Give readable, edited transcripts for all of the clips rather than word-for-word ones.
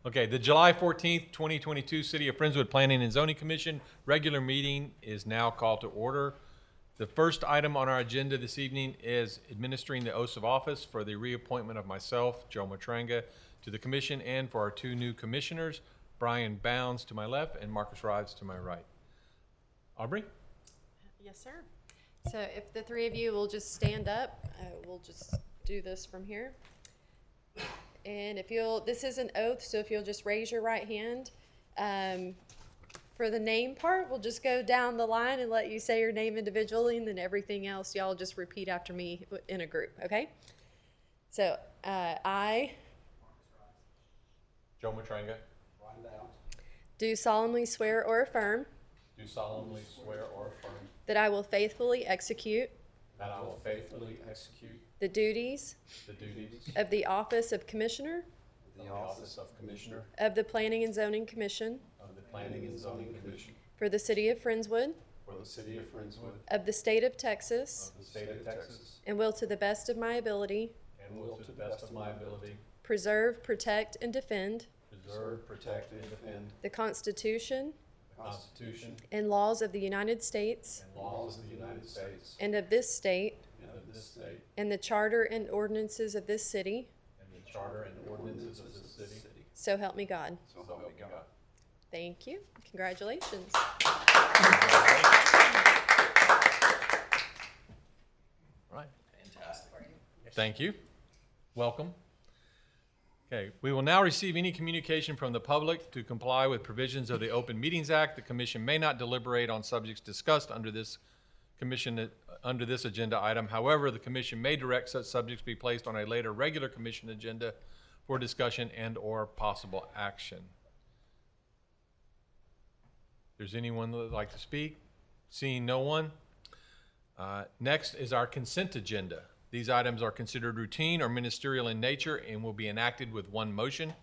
Okay, the July 14th, 2022 City of Friendswood Planning and Zoning Commission regular meeting is now called to order. The first item on our agenda this evening is administering the oaths of office for the reappointment of myself, Joe Matranga, to the commission, and for our two new commissioners, Brian Bounds to my left and Marcus Rives to my right. Aubrey? Yes, sir. So if the three of you will just stand up, we'll just do this from here. And if you'll, this is an oath, so if you'll just raise your right hand. For the name part, we'll just go down the line and let you say your name individually, and then everything else, y'all just repeat after me in a group, okay? So, I Joe Matranga. do solemnly swear or affirm Do solemnly swear or affirm that I will faithfully execute that I will faithfully execute the duties the duties of the office of Commissioner of the office of Commissioner of the Planning and Zoning Commission of the Planning and Zoning Commission for the City of Friendswood for the City of Friendswood of the State of Texas, of the State of Texas, and will to the best of my ability and will to the best of my ability preserve, protect, and defend preserve, protect, and defend the Constitution the Constitution and laws of the United States and laws of the United States and of this state, and of this state, and the charter and ordinances of this city, and the charter and ordinances of this city. so help me God. So help me God. Thank you. Congratulations. Right. Fantastic. Thank you. Welcome. Okay, we will now receive any communication from the public. To comply with provisions of the Open Meetings Act, the commission may not deliberate on subjects discussed under this agenda item. However, the commission may direct such subjects be placed on a later regular commission agenda for discussion and/or possible action. If there's anyone that would like to speak, seeing no one. Next is our consent agenda. These items are considered routine or ministerial in nature and will be enacted with one motion.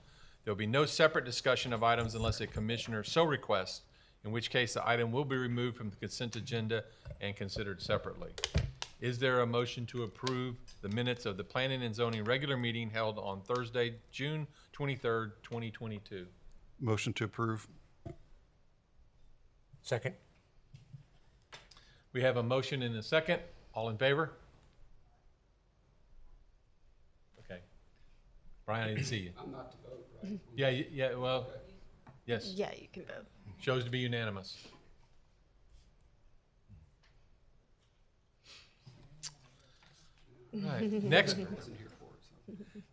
There will be no separate discussion of items unless a commissioner so requests, in which case the item will be removed from the consent agenda and considered separately. Is there a motion to approve the minutes of the Planning and Zoning regular meeting held on Thursday, June 23rd, 2022? Motion to approve. Second. We have a motion and a second. All in favor? Okay. Brian, I didn't see you. I'm not to vote, right? Yeah, well, yes. Yeah, you can vote. Shows to be unanimous. Right.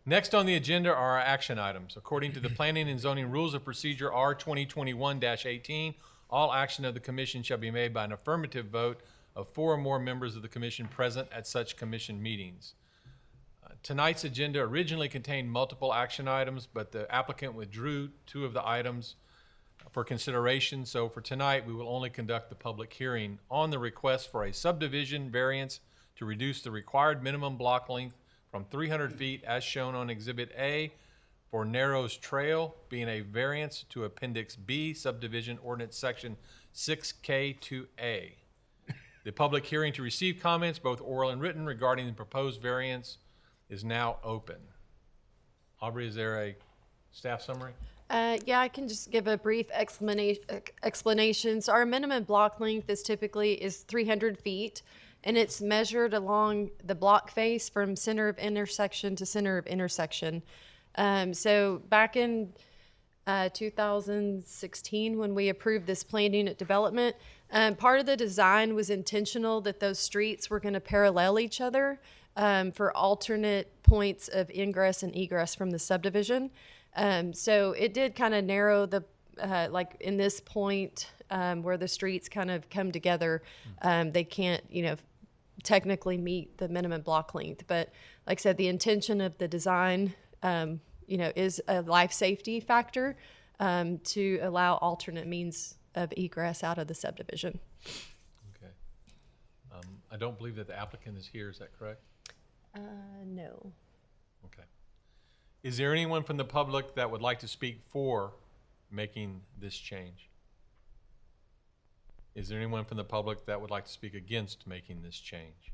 Next on the agenda are our action items. According to the Planning and Zoning Rules of Procedure R 2021-18, all action of the commission shall be made by an affirmative vote of 4 or more members of the commission present at such commission meetings. Tonight's agenda originally contained multiple action items, but the applicant withdrew 2 of the items for consideration. So for tonight, we will only conduct the public hearing on the request for a subdivision variance to reduce the required minimum block length from 300 feet as shown on Exhibit A for Narrows Trail, being a variance to Appendix B, Subdivision Ordinance Section 6K2A. The public hearing to receive comments, both oral and written, regarding the proposed variance is now open. Aubrey, is there a staff summary? Yeah, I can just give a brief explanation. So our minimum block length is typically 300 feet, and it's measured along the block face from center of intersection to center of intersection. So back in 2016, when we approved this plan unit development, part of the design was intentional that those streets were going to parallel each other for alternate points of ingress and egress from the subdivision. So it did kind of narrow the, like in this point where the streets kind of come together, they can't, technically meet the minimum block length. But like I said, the intention of the design, is a life safety factor to allow alternate means of egress out of the subdivision. Okay. I don't believe that the applicant is here, is that correct? No. Okay. Is there anyone from the public that would like to speak for making this change? Is there anyone from the public that would like to speak against making this change?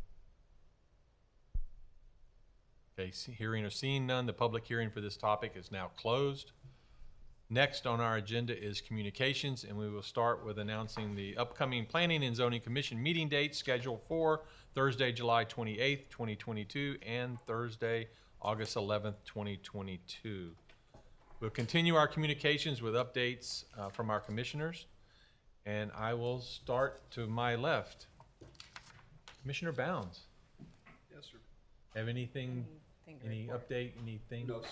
Okay, hearing or seeing none, the public hearing for this topic is now closed. Next on our agenda is communications, and we will start with announcing the upcoming Planning and Zoning Commission meeting dates scheduled for Thursday, July 28th, 2022, and Thursday, August 11th, 2022. We'll continue our communications with updates from our commissioners, and I will start to my left. Commissioner Bounds, Yes, sir. have anything, any update, anything? No, sir.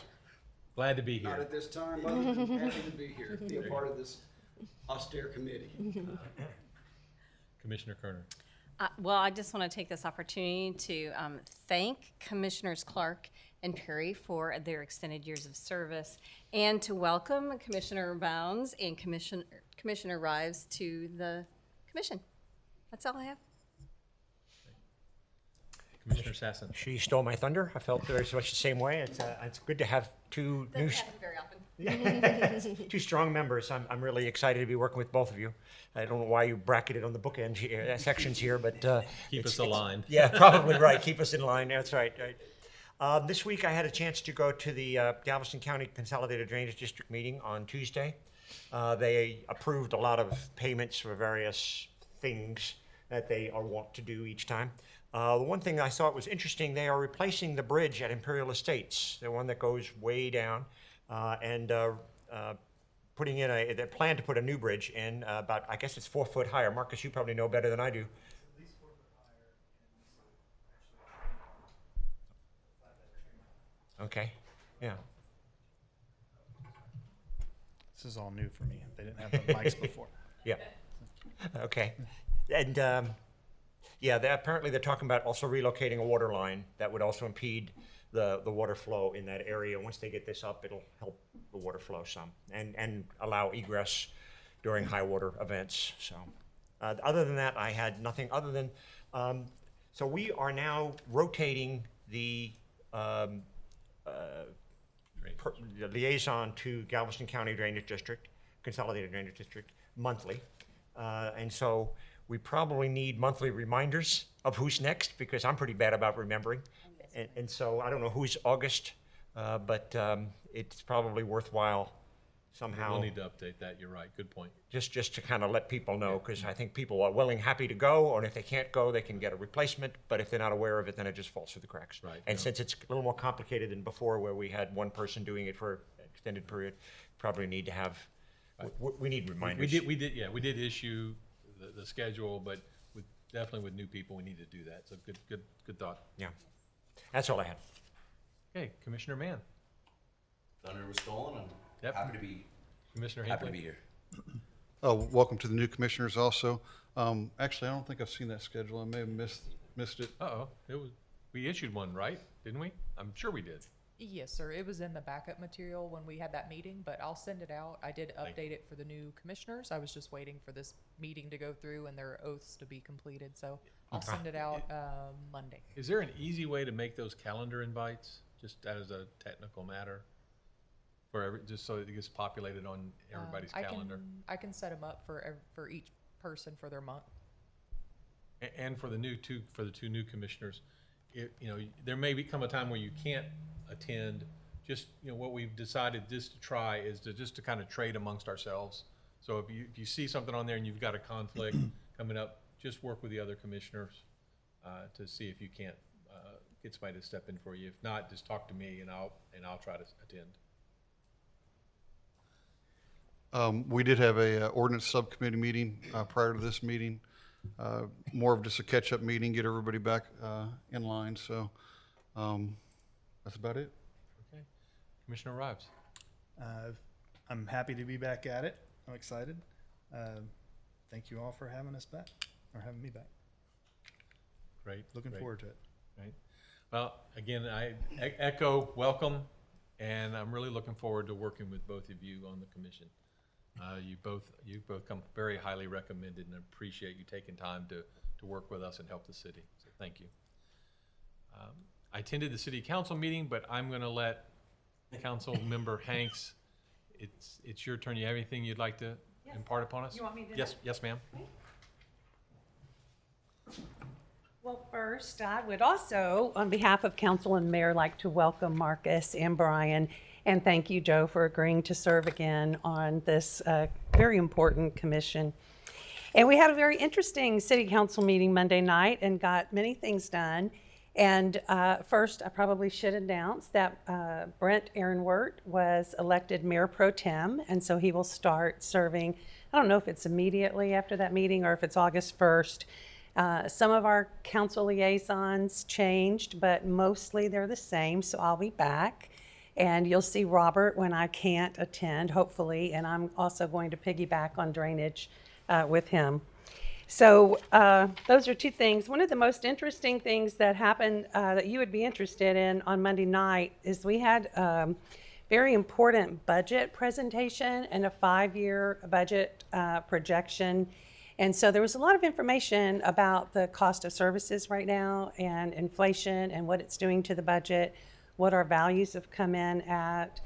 Glad to be Not here. at this time, other than happy to be here, be a part of this austere committee. Commissioner Kerner. Well, I just want to take this opportunity to thank Commissioners Clark and Perry for their extended years of service, and to welcome Commissioner Bounds and Commissioner Rives to the commission. That's all I have. Commissioner Sassen. She stole my thunder. I felt very much the same way. It's good to have two new, Doesn't happen very often. two strong members. I'm really excited to be working with both of you. I don't know why you bracketed on the bookend sections here, but Keep us aligned. Yeah, probably right. Keep us in line. That's right. This week I had a chance to go to the Galveston County Consolidated Drainage District meeting on Tuesday. They approved a lot of payments for various things that they are wont to do each time. The one thing I thought was interesting, they are replacing the bridge at Imperial Estates, the one that goes way down, and putting in they plan to put a new bridge in about, I guess it's 4 foot higher. Marcus, you probably know better than I do. At least 4 foot higher, and Okay, yeah. this is all new for me. They didn't have the mics before. Yeah. Okay. And yeah, apparently they're talking about also relocating a water line that would also impede the water flow in that area. Once they get this up, it'll help the water flow some and allow egress during high water events. So other than that, I had nothing other than, so we are now rotating the the liaison to Galveston County Drainage District, Consolidated Drainage District, monthly. And so we probably need monthly reminders of who's next, because I'm pretty bad about remembering. And so I don't know who's August, but it's probably worthwhile somehow. We'll need to update that. You're right. Good point. Just to kind of let people know, because I think people are willing, happy to go, or if they can't go, they can get a replacement. But if they're not aware of it, then it just falls through the cracks. Right, And yeah. since it's a little more complicated than before, where we had one person doing it for an extended period, probably need to have, we need reminders. We did issue the schedule, but definitely with new people, we need to do that. So good thought. Yeah, that's all I had. Okay, Commissioner Mann. Thunder was stolen. I'm Yep. happy to be Commissioner happy to Hinckley. be here. Welcome to the new commissioners also. Actually, I don't think I've seen that schedule. I may have missed it. We issued one, right? Didn't we? I'm sure we did. Yes, sir. It was in the backup material when we had that meeting, but I'll send it out. I did Thank update it for the new commissioners. I was just waiting for this meeting to go through and their oaths to be completed, so I'll send it out Monday. Is there an easy way to make those calendar invites, just as a technical matter? Just so it gets populated on everybody's calendar? I can set them up for each person for their month. And for the two new commissioners, there may come a time where you can't attend. Just, what we've decided just to try is to kind of trade amongst ourselves. So if you see something on there and you've got a conflict coming up, just work with the other commissioners to see if you can't get somebody to step in for you. If not, just talk to me and I'll try to attend. We did have a ordinance subcommittee meeting prior to this meeting. More of just a catch-up meeting, get everybody back in line. So that's about it. Okay. Commissioner Rives. I'm happy to be back at it. I'm excited. Thank you all for having us back, or having me back. Great. Looking great. forward to it. Right. Well, again, I echo welcome, and I'm really looking forward to working with both of you on the commission. You both come very highly recommended, and appreciate you taking time to work with us and help the city. So thank you. I attended the city council meeting, but I'm going to let Council Member Hanks. It's your turn. You have anything you'd like to impart upon us? You want me to? Yes, ma'am. Well, first, I would also, on behalf of council and mayor, like to welcome Marcus and Brian And thank you, Joe, for agreeing to serve again on this very important commission. And we had a very interesting city council meeting Monday night and got many things done. And first, I probably should announce that Brent Aaronwort was elected mayor pro tem, and so he will start serving. I don't know if it's immediately after that meeting or if it's August 1st. Some of our council liaisons changed, but mostly they're the same, so I'll be back. And you'll see Robert when I can't attend, hopefully, and I'm also going to piggyback on drainage with him. So those are two things. One of the most interesting things that happened that you would be interested in on Monday night is we had very important budget presentation and a 5-year budget projection. And so there was a lot of information about the cost of services right now and inflation and what it's doing to the budget, what our values have come in at,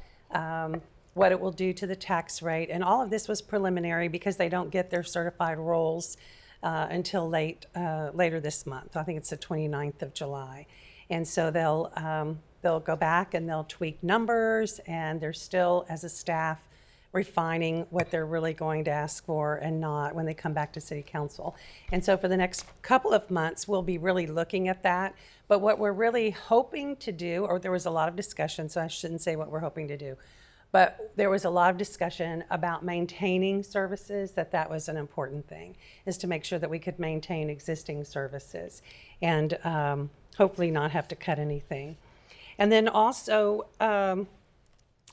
what it will do to the tax rate. And all of this was preliminary because they don't get their certified rolls until later this month. I think it's the 29th of July. And so they'll go back and they'll tweak numbers, and they're still, as a staff, refining what they're really going to ask for and not when they come back to city council. And so for the next couple of months, we'll be really looking at that. But what we're really hoping to do, or there was a lot of discussion, so I shouldn't say what we're hoping to do, but there was a lot of discussion about maintaining services, that was an important thing, is to make sure that we could maintain existing services and hopefully not have to cut anything. And then also,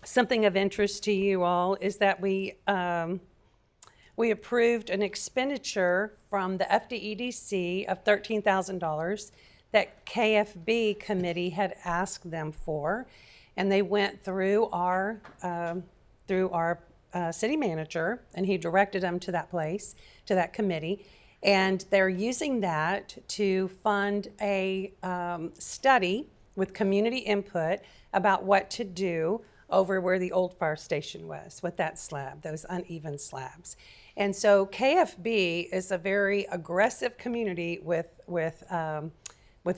something of interest to you all is that we approved an expenditure from the FDEDC of $13,000 that KFB committee had asked them for. And they went through our city manager, and he directed them to that place, to that committee. And they're using that to fund a study with community input about what to do over where the old fire station was with that slab, those uneven slabs. And so KFB is a very aggressive community with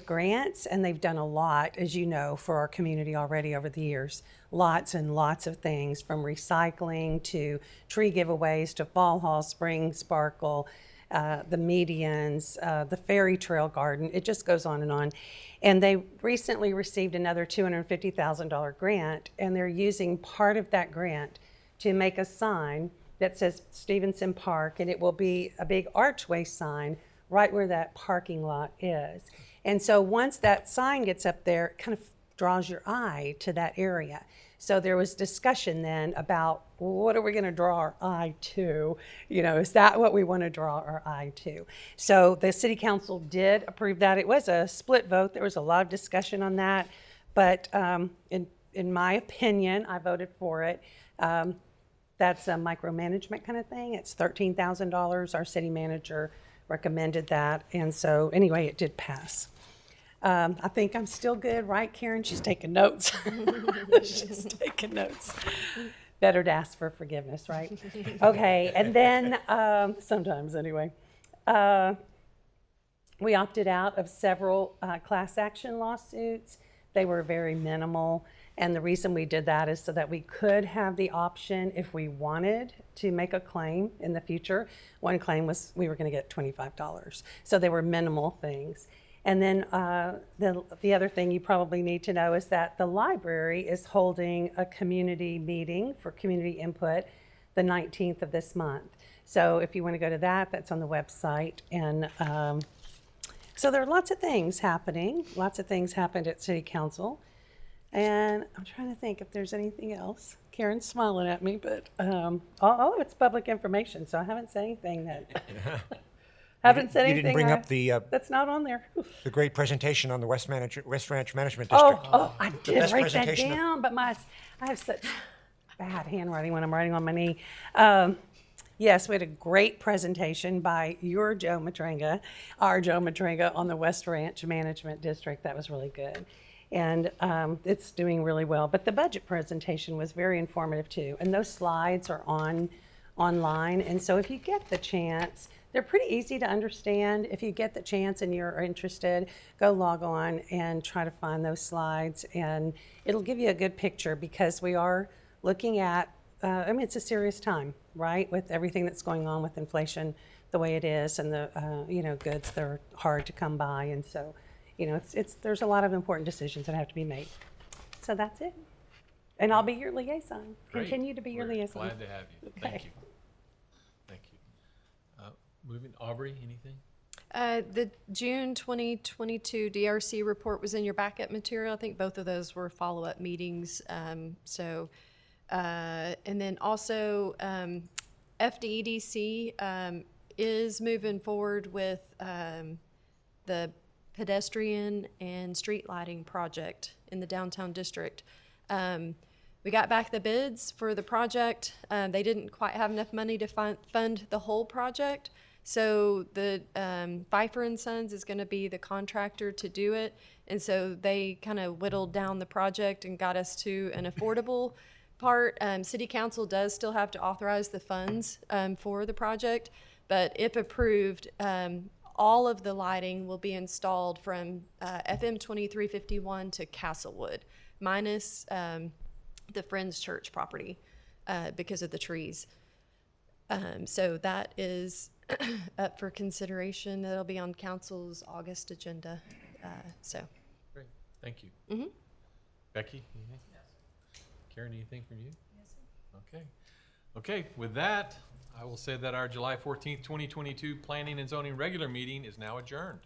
grants, and they've done a lot, as you know, for our community already over the years. Lots and lots of things, from recycling to tree giveaways to Fall Hall, Spring Sparkle, the medians, the Fairy Trail Garden. It just goes on and on. And they recently received another $250,000 grant, and they're using part of that grant to make a sign that says Stevenson Park, and it will be a big archway sign right where that parking lot is. And so once that sign gets up there, it kind of draws your eye to that area. So there was discussion then about, well, what are we going to draw our eye to? You know, is that what we want to draw our eye to? So the city council did approve that. It was a split vote. There was a lot of discussion on that. But in my opinion, I voted for it. That's a micromanagement kind of thing. It's $13,000. Our city manager recommended that. And so anyway, it did pass. I think I'm still good, right, Karen? She's taking notes. She's taking notes. Better to ask for forgiveness, right? Okay, and then sometimes anyway. We opted out of several class action lawsuits. They were very minimal. And the reason we did that is so that we could have the option, if we wanted to make a claim in the future. One claim was we were going to get $25. So they were minimal things. And then the other thing you probably need to know is that the library is holding a community meeting for community input the 19th of this month. So if you want to go to that, that's on the website. And so there are lots of things happening. Lots of things happened at City Council. And I'm trying to think if there's anything else. Karen's smiling at me, but all of it's public information, so I haven't said anything that haven't said You anything didn't bring up the that's not on there. the great presentation on the West Ranch Management District. Oh, I The did best write that presentation of- down, but I have such bad handwriting when I'm writing on my knee. Yes, we had a great presentation by your Joe Matranga, our Joe Matranga, on the West Ranch Management District. That was really good. And it's doing really well. But the budget presentation was very informative too. And those slides are on online. And so if you get the chance, they're pretty easy to understand. If you get the chance and you're interested, go log on and try to find those slides. And it'll give you a good picture because we are looking at, I mean, it's a serious time, right? With everything that's going on with inflation the way it is and the, goods that are hard to come by. And so, there's a lot of important decisions that have to be made. So that's it. And I'll be your liaison. Great. Continue to be your We're liaison. Glad to have you. Okay. Thank you. Thank you. Moving, Aubrey, anything? The June 2022 DRC report was in your backup material. I think both of those were follow-up meetings. And then also FDEDC is moving forward with the pedestrian and street lighting project in the downtown district. We got back the bids for the project. They didn't quite have enough money to fund the whole project. So the Pfeiffer and Sons is going to be the contractor to do it. And so they kind of whittled down the project and got us to an affordable part. City Council does still have to authorize the funds for the project. But if approved, all of the lighting will be installed from FM 2351 to Castlewood, minus the Friends Church property because of the trees. So that is up for consideration. That'll be on council's August agenda. Great, thank you. Becky, anything? Yes. Karen, anything from you? Yes, sir. Okay. Okay, with that, I will say that our July 14th, 2022 Planning and Zoning regular meeting is now adjourned.